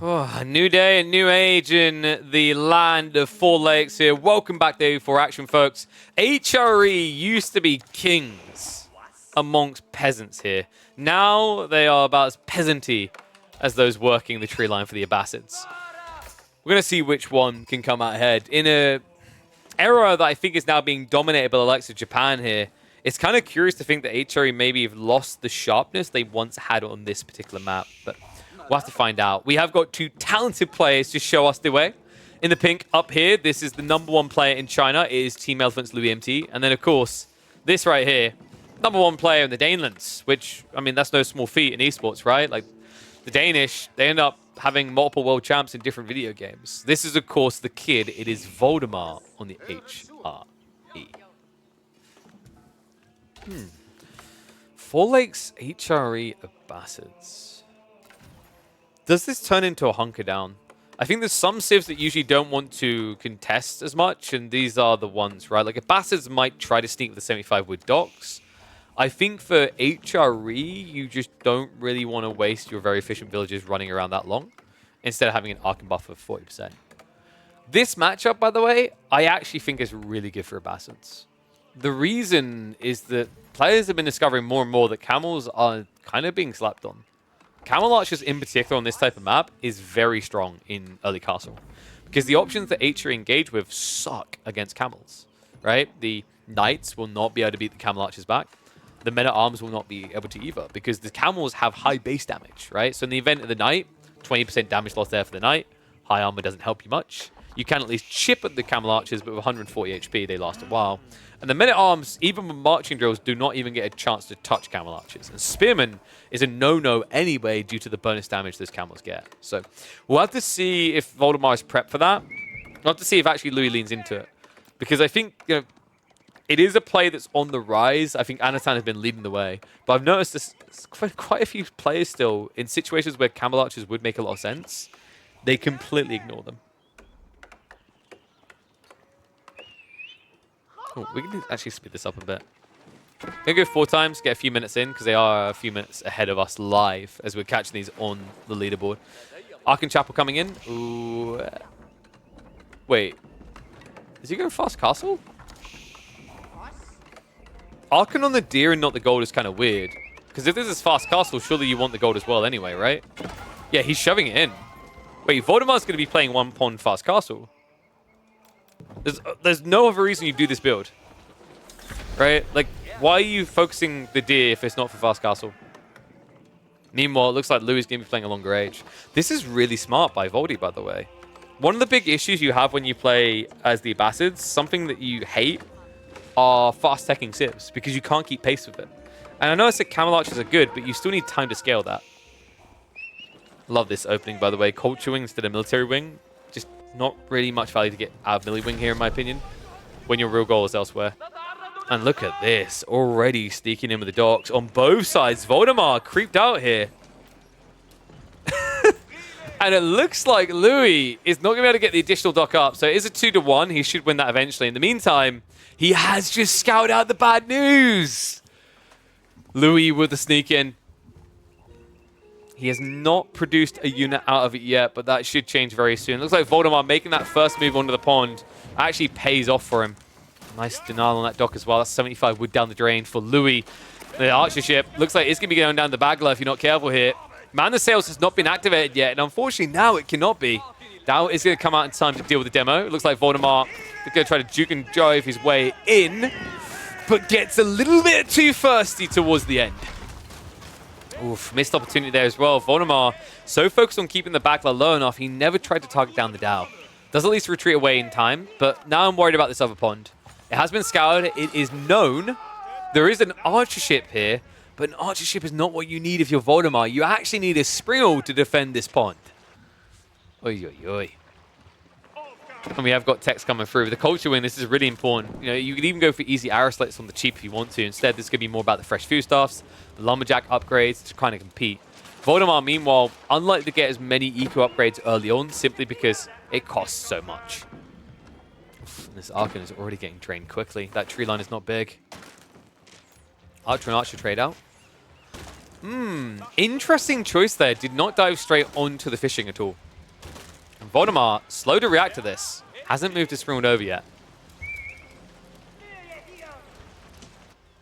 Oh, a new day, a new age in the land of Four Lakes here. Welcome back to A4 Action, folks. HRE used to be kings amongst peasants here. Now they are about as peasanty as those working the tree line for the Abbasids. We're going to see which one can come out ahead. In a era that I think is now being dominated by the likes of Japan here, it's kind of curious to think that HRE maybe have lost the sharpness they once had on this particular map, but we'll have to find out. We have got two talented players to show us the way. In the pink up here, this is the #1 player in China. It is Team Elephant's Louis MT. And then, of course, this right here, #1 player in the Danelands, which, I mean, that's no small feat in esports, right? Like, the Danish, they end up having multiple world champs in different video games. This is, of course, the kid. It is Voldemar on the HRE. Four Lakes HRE Abbasids. Does this turn into a hunker down? I think there's some civs that usually don't want to contest as much, and these are the ones, right? Like, Abbasids might try to sneak with the 75 with docks. I think for HRE, you just don't really want to waste your very efficient villagers running around that long, instead of having an arc and buff of 40%. This matchup, by the way, I actually think is really good for Abbasids. The reason is that players have been discovering more and more that camels are kind of being slapped on. Camel archers in particular on this type of map is very strong in early castle, because the options that HRE engage with suck against camels, right? The knights will not be able to beat the camel archers back. The men-at-arms will not be able to either, because the camels have high base damage, right? So in the event of the knight, 20% damage loss there for the knight. High armor doesn't help you much. You can at least chip at the camel archers, but with 140 HP, they last a while. And the men-at-arms, even with marching drills, do not even get a chance to touch camel archers. And spearmen is a no-no anyway due to the bonus damage those camels get. So we'll have to see if Voldemar is prepped for that. We'll have to see if actually Louis leans into it. Because I think, you know, it is a play that's on the rise. I think Anatan has been leading the way. But I've noticed there's quite a few players still in situations where camel archers would make a lot of sense. They completely ignore them. Oh, we can actually speed this up a bit. I'm going to go 4 times, get a few minutes in, because they are a few minutes ahead of us live as we're catching these on the leaderboard. Ark and Chapel coming in. Ooh. Wait. Is he going fast castle? Arkin on the deer and not the gold is kind of weird. Because if this is fast castle, surely you want the gold as well anyway, right? Yeah, he's shoving it in. Wait, Voldemar's going to be playing 1 pawn fast castle. There's no other reason you do this build. Right? Like, why are you focusing the deer if it's not for fast castle? Meanwhile, it looks like Louis is going to be playing a longer age. This is really smart by Voldy, by the way. One of the big issues you have when you play as the Abbasids, something that you hate, are fast-teching civs, because you can't keep pace with it. And I know I said camel archers are good, but you still need time to scale that. Love this opening, by the way. Culture wing instead of military wing. Just not really much value to get out of melee wing here, in my opinion, when your real goal is elsewhere. And look at this. Already sneaking in with the docks on both sides. Voldemar creeped out here. And it looks like Louis is not going to be able to get the additional dock up. So it is a 2-1. He should win that eventually. In the meantime, he has just scouted out the bad news. Louis with the sneak in. He has not produced a unit out of it yet, but that should change very soon. Looks like Voldemar making that first move onto the pond actually pays off for him. Nice denial on that dock as well. That's 75 wood down the drain for Louis. The archer ship looks like it's going to be going down the Bagler if you're not careful here. Man the Sails has not been activated yet, and unfortunately now it cannot be. Now it's going to come out in time to deal with the demo. It looks like Voldemar is going to try to juke and drive his way in, but gets a little bit too thirsty towards the end. Oof, missed opportunity there as well. Voldemar, so focused on keeping the Bagler low enough, he never tried to target down the Dow. Does at least retreat away in time, but now I'm worried about this other pond. It has been scoured. It is known. There is an archer ship here, but an archer ship is not what you need if you're Voldemar. You actually need a Springald to defend this pond. Oy, oy, oy. And we have got text coming through. With the culture win, this is really important. You know, you could even go for easy arrow slits on the cheap if you want to. Instead, this is going to be more about the fresh foodstuffs, the lumberjack upgrades to kind of compete. Voldemar, meanwhile, unlikely to get as many eco upgrades early on, simply because it costs so much. This Archon is already getting drained quickly. That tree line is not big. Archer and Archer trade out. Interesting choice there. Did not dive straight onto the fishing at all. Voldemar, slow to react to this. Hasn't moved his Ruined over yet.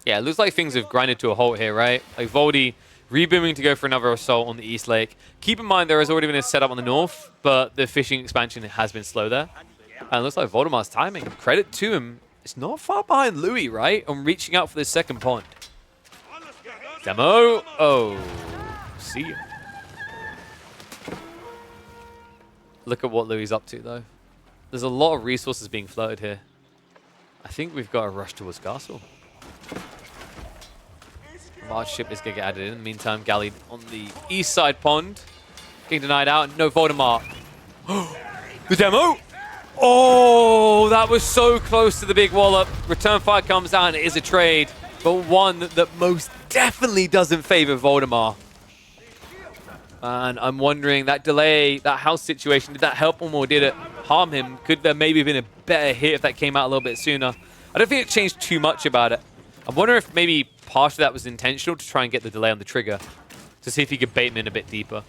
Yeah, it looks like things have grinded to a halt here, right? Like Voldy rebooming to go for another assault on the East Lake. Keep in mind there has already been a setup on the North, but the fishing expansion has been slow there. And it looks like Voldemar's timing. Credit to him. It's not far behind Louis, right? On reaching out for this second pond. Demo. Oh. See you. Look at what Louis is up to, though. There's a lot of resources being floated here. I think we've got to rush towards Castle. Large ship is going to get added in. In the meantime, Galley on the east side pond. Getting denied out. No Voldemar. The demo. Oh, that was so close to the big wallop. Return fire comes down. It is a trade, but one that most definitely doesn't favor Voldemar. And I'm wondering, that delay, that house situation, did that help him or did it harm him? Could there maybe have been a better hit if that came out a little bit sooner? I don't think it changed too much about it. I wonder if maybe part of that was intentional to try and get the delay on the trigger to see if he could bait him in a bit deeper.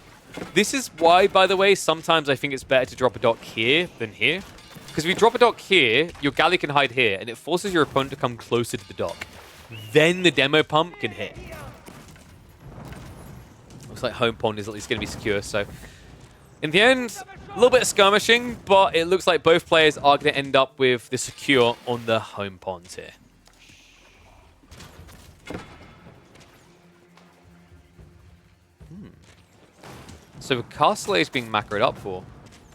This is why, by the way, sometimes I think it's better to drop a dock here than here. Because if you drop a dock here, your galley can hide here, and it forces your opponent to come closer to the dock. Then the demo pump can hit. Looks like home pond is at least going to be secure, so... In the end, a little bit of skirmishing, but it looks like both players are going to end up with the secure on the home ponds here. So Castle is being macroed up for.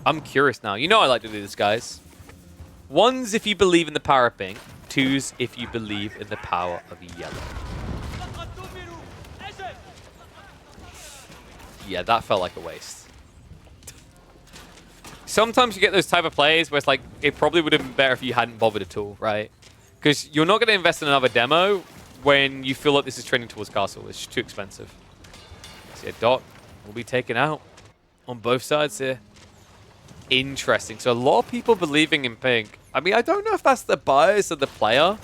I'm curious now. You know I like to do this, guys. One's if you believe in the power of pink. Two's if you believe in the power of yellow. Yeah, that felt like a waste. Sometimes you get those type of plays where it's like, it probably would have been better if you hadn't bothered at all, right? Because you're not going to invest in another demo when you feel like this is trending towards Castle. It's too expensive. See, a dot will be taken out on both sides here. Interesting. So a lot of people believing in pink. I mean, I don't know if that's the bias of the player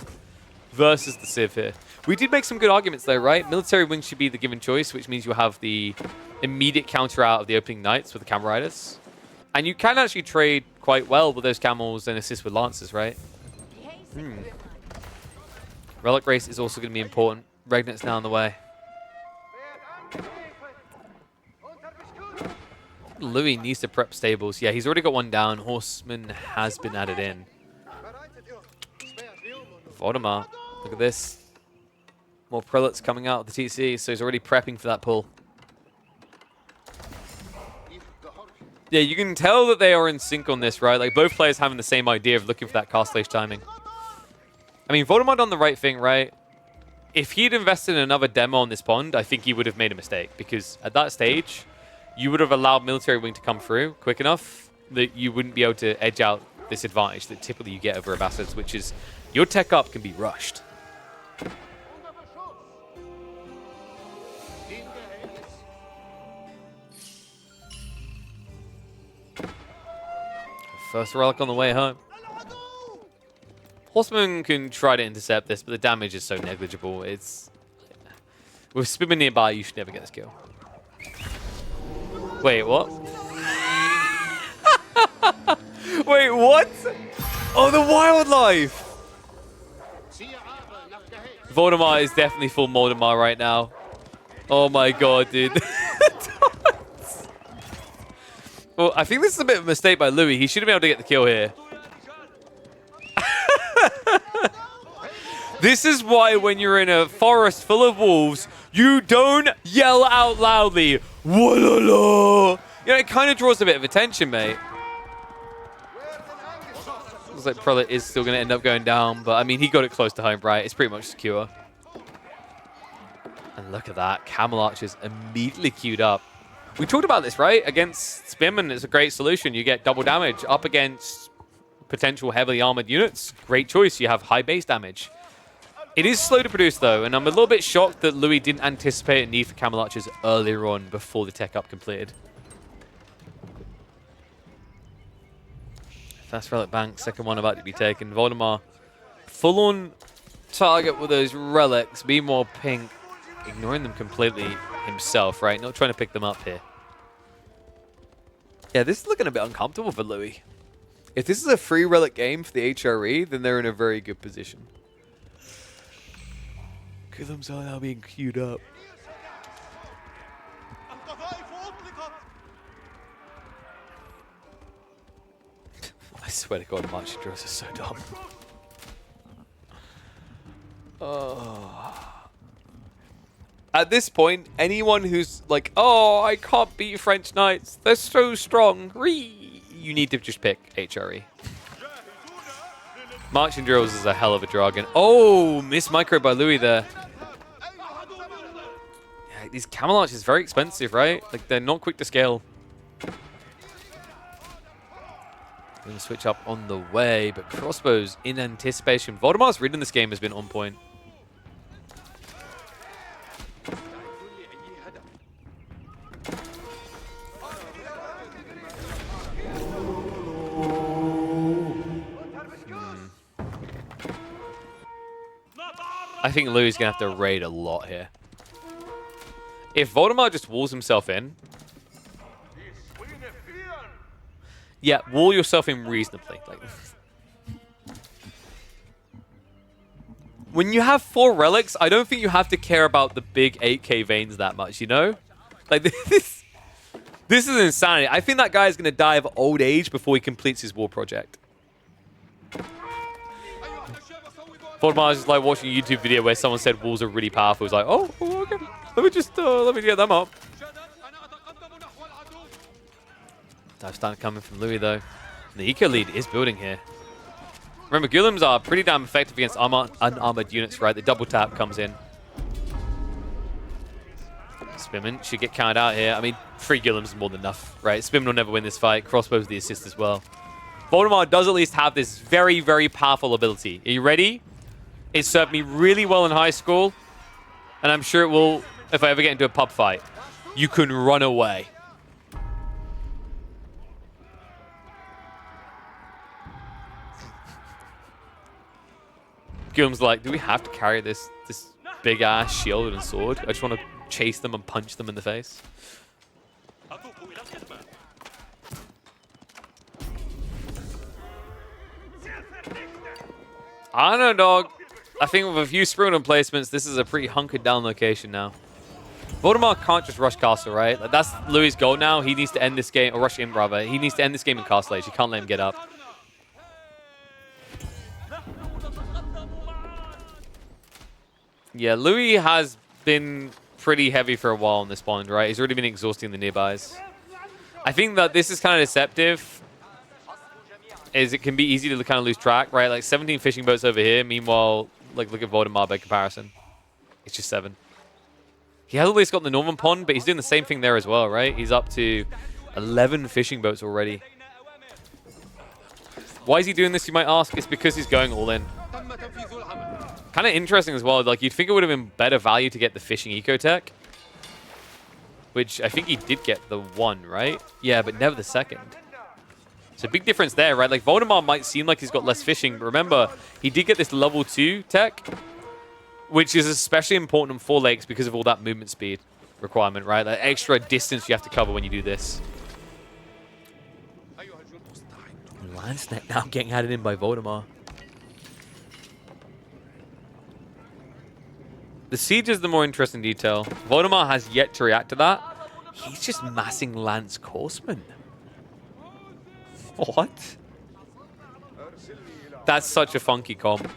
versus the Civ here. We did make some good arguments though, right? Military wing should be the given choice, which means you'll have the immediate counter out of the opening knights with the camel riders. And you can actually trade quite well with those camels and assist with lances, right? Relic race is also going to be important. Regnant's now on the way. Louis needs to prep stables. Yeah, he's already got one down. Horseman has been added in. Voldemar, look at this. More prelates coming out of the TC, so he's already prepping for that pull. Yeah, you can tell that they are in sync on this, right? Like, both players having the same idea of looking for that castle age timing. I mean, Voldemar done the right thing, right? If he'd invested in another demo on this pond, I think he would have made a mistake. Because at that stage, you would have allowed military wing to come through quick enough that you wouldn't be able to edge out this advantage that typically you get over Abbasids, which is your tech up can be rushed. First relic on the way home. Horseman can try to intercept this, but the damage is so negligible. It's... With Spimmer nearby, you should never get this kill. Wait, what? Wait, what? Oh, the wildlife! Voldemar is definitely full Voldemar right now. Oh my god, dude. Well, I think this is a bit of a mistake by Louis. He should have been able to get the kill here. This is why when you're in a forest full of wolves, you don't yell out loudly. Walala! You know, it kind of draws a bit of attention, mate. Looks like Prelate is still going to end up going down, but I mean, he got it close to home, right? It's pretty much secure. And look at that. Camel Archers immediately queued up. We talked about this, right? Against Spimman, it's a great solution. You get double damage. Up against potential heavily armored units, great choice. You have high base damage. It is slow to produce, though, and I'm a little bit shocked that Louis didn't anticipate a need for Camel Archers earlier on before the tech up completed. Fast Relic Bank, second one about to be taken. Voldemar, full-on target with those relics. Be more pink, ignoring them completely himself, right? Not trying to pick them up here. Yeah, this is looking a bit uncomfortable for Louis. If this is a free relic game for the HRE, then they're in a very good position. Gullums are now being queued up. I swear to God, marching drills are so dumb. Oh. At this point, anyone who's like, oh, I can't beat French Knights, they're so strong, you need to just pick HRE. Marching drills is a hell of a dragon. Oh, missed micro by Louis there. Yeah, these camel archers are very expensive, right? Like, they're not quick to scale. Going to switch up on the way, but crossbows in anticipation. Voldemar's read in this game has been on point. I think Louis is going to have to raid a lot here. If Voldemar just walls himself in... Yeah, wall yourself in reasonably. Like, when you have 4 relics, I don't think you have to care about the big 8k veins that much, you know? Like, this is insanity. I think that guy is going to die of old age before he completes his war project. Voldemar is just like watching a YouTube video where someone said walls are really powerful. He's like, oh, okay. Let me get them up. Dive stun coming from Louis, though. And the eco lead is building here. Remember, Gullums are pretty damn effective against unarmored units, right? The double tap comes in. Spimmin should get counted out here. I mean, 3 Gullums is more than enough, right? Spimmin will never win this fight. Crossbow's the assist as well. Voldemar does at least have this very, very powerful ability. Are you ready? It served me really well in high school, and I'm sure it will if I ever get into a pub fight. You can run away. Guillaume's like, do we have to carry this big ass shield and sword? I just want to chase them and punch them in the face. I don't know, dog. I think with a few Spruan placements, this is a pretty hunkered down location now. Voldemar can't just rush castle, right? Like, that's Louis' goal now. He needs to end this game, or rush in, rather. He needs to end this game in castle age. You can't let him get up. Yeah, Louis has been pretty heavy for a while on this pond, right? He's already been exhausting the nearbys. I think that this is kind of deceptive, is it can be easy to kind of lose track, right? Like 17 fishing boats over here. Meanwhile, like look at Voldemar by comparison. It's just 7. He has at least got the northern pond, but he's doing the same thing there as well, right? He's up to 11 fishing boats already. Why is he doing this, you might ask? It's because he's going all in. Kind of interesting as well. Like, you'd think it would have been better value to get the fishing ecotech, which I think he did get the 1, right? Yeah, but never the 2nd. So big difference there, right? Like, Voldemar might seem like he's got less fishing, but remember, he did get this level 2 tech, which is especially important on 4 lakes because of all that movement speed requirement, right? That extra distance you have to cover when you do this. Landsneck now getting added in by Voldemar. The siege is the more interesting detail. Voldemar has yet to react to that. He's just massing Lance Coursemen. What? That's such a funky comp.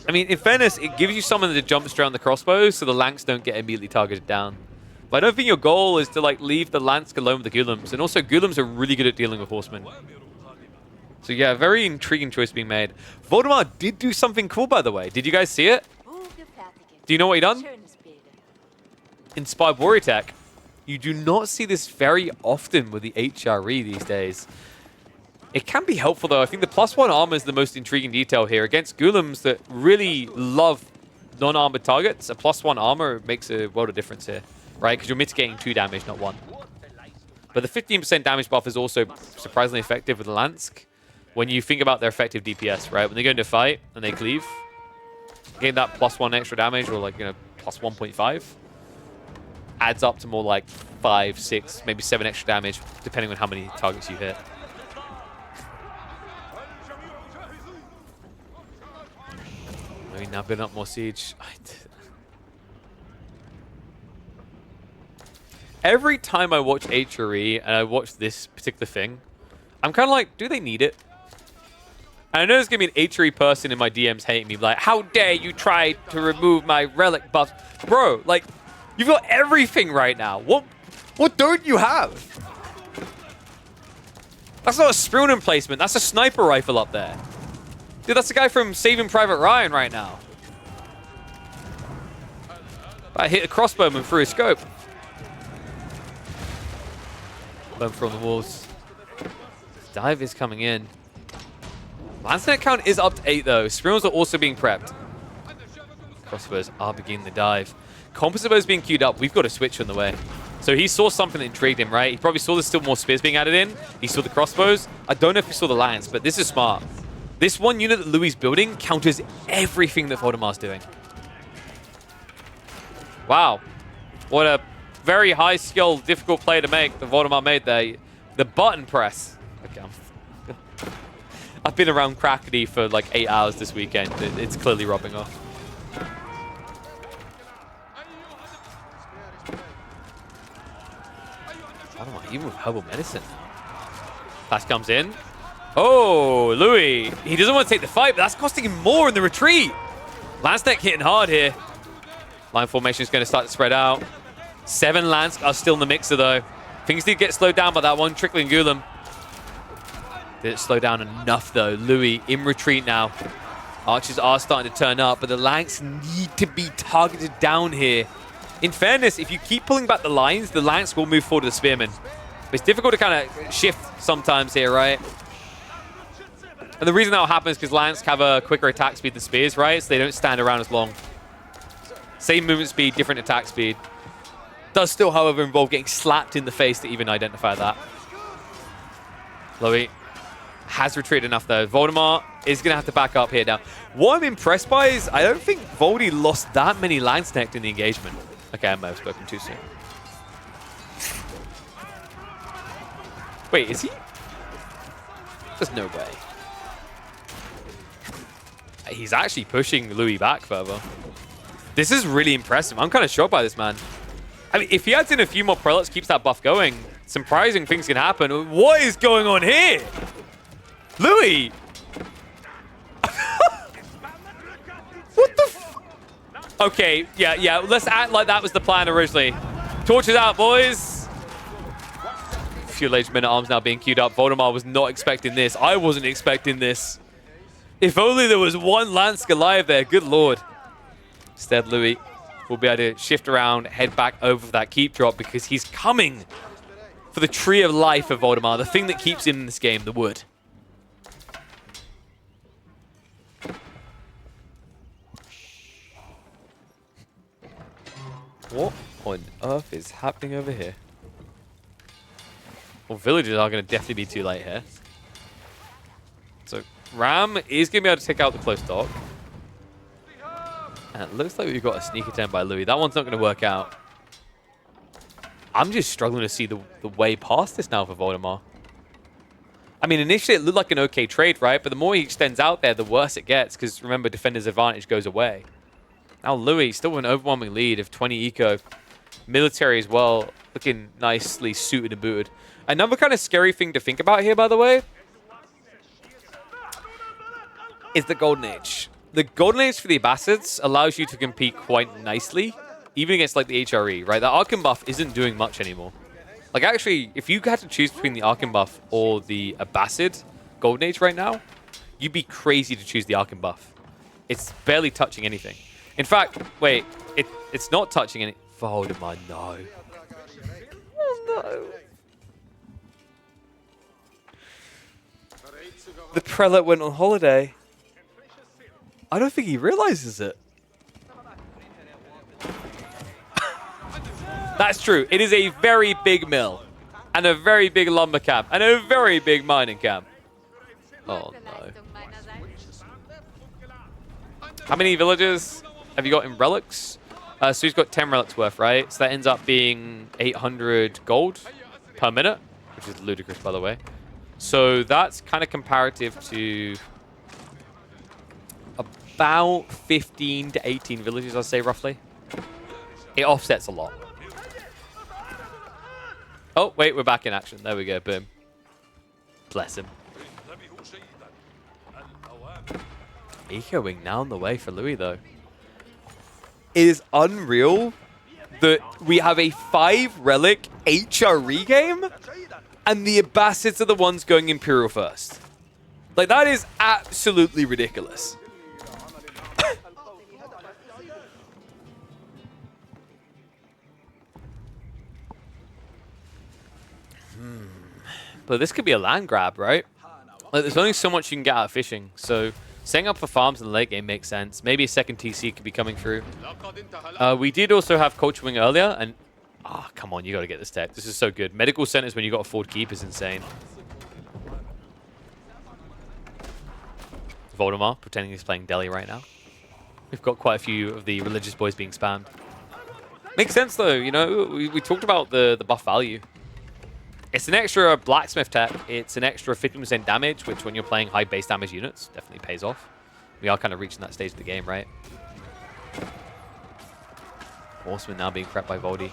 I mean, in fairness, it gives you someone that jumps straight on the crossbows so the Lanks don't get immediately targeted down. But I don't think your goal is to like leave the Lansk alone with the Gullums. And also, Gullums are really good at dealing with horsemen. So yeah, very intriguing choice being made. Voldemar did do something cool, by the way. Did you guys see it? Do you know what he done? Inspired warrior tech. You do not see this very often with the HRE these days. It can be helpful, though. I think the +1 armor is the most intriguing detail here. Against Gullums that really love non-armored targets, a +1 armor makes a world of difference here, right? Because you're mitigating 2 damage, not 1. But the 15% damage buff is also surprisingly effective with Lansk. When you think about their effective DPS, right? When they go into a fight and they cleave, getting that +1 extra damage or like, you know, +1.5 adds up to more like 5, 6, maybe 7 extra damage, depending on how many targets you hit. Maybe now building up more siege. Every time I watch HRE and I watch this particular thing, I'm kind of like, do they need it? And I know there's going to be an HRE person in my DMs hating me, like, how dare you try to remove my relic buffs? Bro, like, you've got everything right now. What don't you have? That's not a Spearman emplacement. That's a sniper rifle up there. Dude, that's the guy from Saving Private Ryan right now. I hit a crossbowman through his scope. Bone from the walls. Dive is coming in. Lancenet count is up to 8 though. Spearmans are also being prepped. Crossbows are beginning the dive. Composite bows being queued up. We've got a switch on the way. So he saw something that intrigued him, right? He probably saw there's still more spears being added in. He saw the crossbows. I don't know if he saw the lance, but this is smart. This one unit that Louis is building counters everything that Voldemar's doing. Wow. What a very high skill, difficult play to make that Voldemar made there. The button press. Okay, I've been around Crackety for like 8 hours this weekend. It's clearly rubbing off. I don't know, even with herbal medicine. Flash comes in. Oh, Louis. He doesn't want to take the fight, but that's costing him more in the retreat. Lance deck hitting hard here. Line formation is going to start to spread out. 7 Lance are still in the mixer, though. Things did get slowed down by that one trickling Gulam. Did it slow down enough, though? Louis in retreat now. Archers are starting to turn up, but the Lance need to be targeted down here. In fairness, if you keep pulling back the lines, the Lance will move forward to the Spearman. But it's difficult to kind of shift sometimes here, right? And the reason that will happen is because Lance have a quicker attack speed than Spears, right? So they don't stand around as long. Same movement speed, different attack speed. Does still, however, involve getting slapped in the face to even identify that. Louis has retreated enough, though. Voldemar is going to have to back up here now. What I'm impressed by is I don't think Voldy lost that many Lancenecked in the engagement. Okay, I might have spoken too soon. Wait, is he? There's no way. He's actually pushing Louis back further. This is really impressive. I'm kind of shocked by this, man. I mean, if he adds in a few more prelates, keeps that buff going, surprising things can happen. What is going on here? Louis! What the f... Okay, yeah, let's act like that was the plan originally. Torches out, boys! Few Age Men-at-Arms now being queued up. Voldemar was not expecting this. I wasn't expecting this. If only there was one Lance Goliath there, good lord. Instead, Louis will be able to shift around, head back over for that keep drop because he's coming for the tree of life of Voldemar, the thing that keeps him in this game, the wood. What on earth is happening over here? Well, villagers are going to definitely be too late here. So Ram is going to be able to take out the close dock. And it looks like we've got a sneak attempt by Louis. That one's not going to work out. I'm just struggling to see the way past this now for Voldemar. I mean, initially it looked like an okay trade, right? But the more he extends out there, the worse it gets. Because remember, defender's advantage goes away. Now Louis still with an overwhelming lead of 20 eco. Military as well, looking nicely suited and booted. Another kind of scary thing to think about here, by the way, is the Golden Age. The Golden Age for the Abbasids allows you to compete quite nicely, even against like the HRE, right? The Archon buff isn't doing much anymore. Like actually, if you had to choose between the Archon buff or the Abbasid Golden Age right now, you'd be crazy to choose the Archon buff. It's barely touching anything. In fact, wait, it's not touching any... Voldemar, no. Oh no. The prelate went on holiday. I don't think he realizes it. That's true. It is a very big mill. And a very big lumber camp. And a very big mining camp. Oh no. How many villagers have you got in relics? So he's got 10 relics worth, right? So that ends up being 800 gold per minute, which is ludicrous, by the way. So that's kind of comparative to about 15 to 18 villages, I'd say, roughly. It offsets a lot. Oh, wait, we're back in action. There we go, boom. Bless him. Eco-wing now on the way for Louis, though. It is unreal that we have a 5-relic HRE game, and the Abbasids are the ones going Imperial first. Like, that is absolutely ridiculous. But this could be a land grab, right? Like, there's only so much you can get out of fishing, so setting up for farms in the late game makes sense. Maybe a second TC could be coming through. We did also have Culture Wing earlier, and come on, you got to get this tech. This is so good. Medical centers when you got a forward keep is insane. Voldemar pretending he's playing Delhi right now. We've got quite a few of the religious boys being spammed. Makes sense though, you know. We talked about the buff value. It's an extra blacksmith tech. It's an extra 50% damage, which when you're playing high base damage units, definitely pays off. We are kind of reaching that stage of the game, right? Horseman now being prepped by Voldy.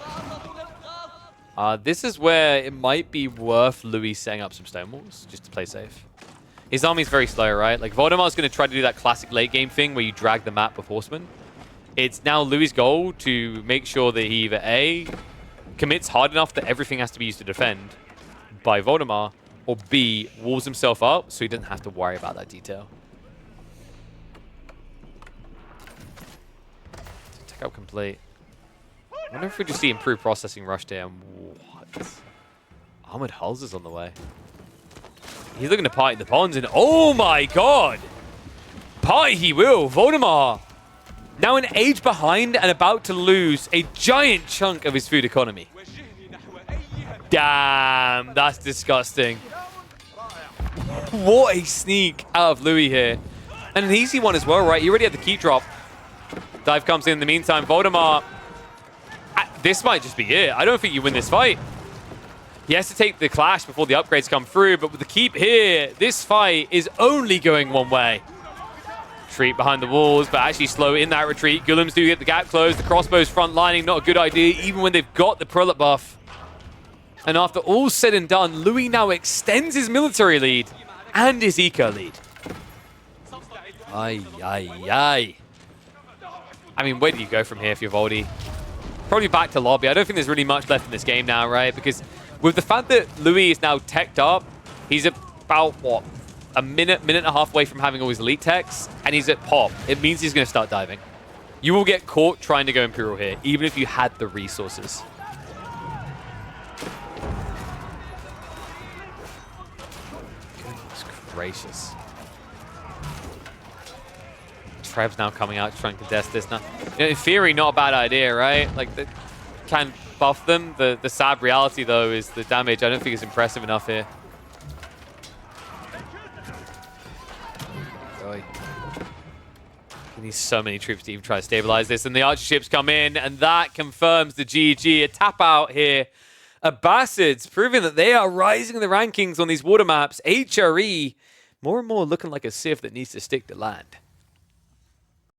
This is where it might be worth Louis setting up some stone walls, just to play safe. His army's very slow, right? Like, Voldemar's going to try to do that classic late game thing where you drag the map with Horsemen. It's now Louis' goal to make sure that he either A, commits hard enough that everything has to be used to defend by Voldemar, or B, walls himself up so he doesn't have to worry about that detail. Take out complete. I wonder if we just see improved processing rush here. What? Armored hulls is on the way. He's looking to party the ponds, and oh my god! Party he will! Voldemar! Now an age behind and about to lose a giant chunk of his food economy. Damn, that's disgusting. What a sneak out of Louis here. And an easy one as well, right? He already had the keep drop. Dive comes in the meantime. Voldemar, this might just be it. I don't think you win this fight. He has to take the clash before the upgrades come through, but with the keep here, this fight is only going one way. Retreat behind the walls, but actually slow in that retreat. Gullums do get the gap closed. The crossbows front lining, not a good idea, even when they've got the prelate buff. And after all said and done, Louis now extends his military lead and his eco lead. Ay, ay, ay. I mean, where do you go from here if you're Voldy? Probably back to lobby. I don't think there's really much left in this game now, right? Because with the fact that Louis is now teched up, he's about, what, a minute and a half away from having all his elite techs, and he's at pop. It means he's going to start diving. You will get caught trying to go Imperial here, even if you had the resources. Goodness gracious. Trev's now coming out to try and contest this. Now, you know, in theory, not a bad idea, right? Like, can buff them. The sad reality, though, is the damage. I don't think it's impressive enough here. He needs so many troops to even try to stabilize this. And the archer ships come in, and that confirms the GG. A tap out here. Abbasids proving that they are rising in the rankings on these water maps. HRE more and more looking like a civ that needs to stick to land.